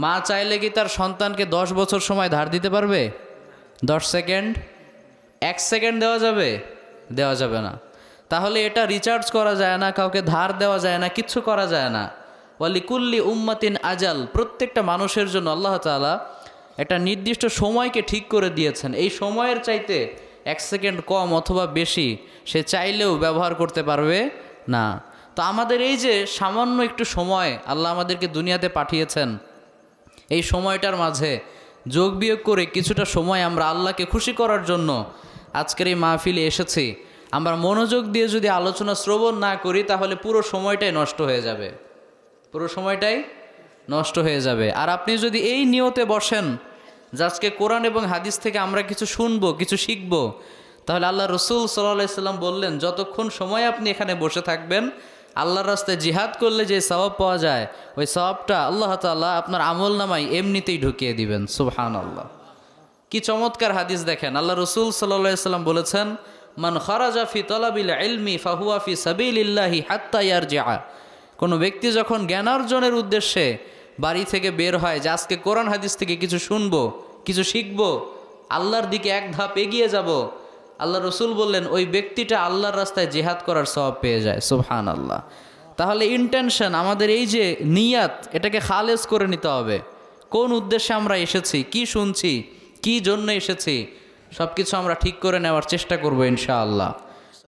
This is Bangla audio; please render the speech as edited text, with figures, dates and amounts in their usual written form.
মা চাইলে কি তার সন্তানকে 10 বছর সময় ধার দিতে পারবে? 10 সেকেন্ড, 1 সেকেন্ড দেওয়া যাবে? দেওয়া যাবে না। তাহলে এটা রিচার্জ করা যায় না, কাউকে ধার দেওয়া যায় না, কিচ্ছু করা যায় না। ওয়ালিকুল্লি উম্মাতিন আজাল, প্রত্যেকটা মানুষের জন্য আল্লাহ তাআলা একটা নির্দিষ্ট সময়কে ঠিক করে দিয়েছেন। এই সময়ের চাইতে 1 সেকেন্ড কম অথবা বেশি সে চাইলেও ব্যবহার করতে পারবে না। তো আমাদের এই যে সামান্য একটু সময় আল্লাহ আমাদেরকে দুনিয়াতে পাঠিয়েছেন, এই সময়টার মাঝে যোগ বিয়োগ করে কিছুটা সময় আমরা আল্লাহকে খুশি করার জন্য আজকের এই মাহফিলে এসেছি। আমরা মনোযোগ দিয়ে যদি আলোচনা শ্রবণ না করি তাহলে পুরো সময়টাই নষ্ট হয়ে যাবে, পুরো সময়টাই নষ্ট হয়ে যাবে। আর আপনি যদি এই নিয়তে বসেন যে আজকে কোরআন এবং হাদিস থেকে আমরা কিছু শুনবো, কিছু শিখবো, তাহলে আল্লাহ রসুল সাল্লাল্লাহু আলাইহি সাল্লাম বললেন, যতক্ষণ সময় আপনি এখানে বসে থাকবেন, আল্লাহর রাস্তায় জিহাদ করলে যে সওয়াব পাওয়া যায়, ওই সওয়াবটা আল্লাহ তাআলা আপনার আমল নামায় এমনিতেই ঢুকিয়ে দিবেন। সুবহানাল্লাহ, কি চমৎকার হাদিস দেখেন। আল্লাহ রসুল সাল্লাল্লাহু আলাইহি সাল্লাম বলেছেন, মান খারাজা ফি তালাবিল ইলমি ফাহুয়া ফি সাবিলিল্লাহি হাত্তা ইয়ারজিআ। কোনো ব্যক্তি যখন জ্ঞানার্জনের উদ্দেশ্যে বাড়ি থেকে বের হয় যে আজকে কোরআন হাদিস থেকে কিছু শুনবো, কিছু শিখবো, আল্লাহর দিকে এক ধাপ এগিয়ে যাব, আল্লাহ রসুল বললেন ওই ব্যক্তিটা আল্লাহর রাস্তায় জিহাদ করার সওয়াব পেয়ে যায়। সুবহানাল্লাহ। তাহলে ইন্টেনশন, আমাদের এই যে নিয়াত, এটাকে খালেস করে নিতে হবে। কোন উদ্দেশ্যে আমরা এসেছি, কি শুনছি, কি জন্য এসেছি, সব কিছু আমরা ঠিক করে নেওয়ার চেষ্টা করবো ইনশাআল্লাহ।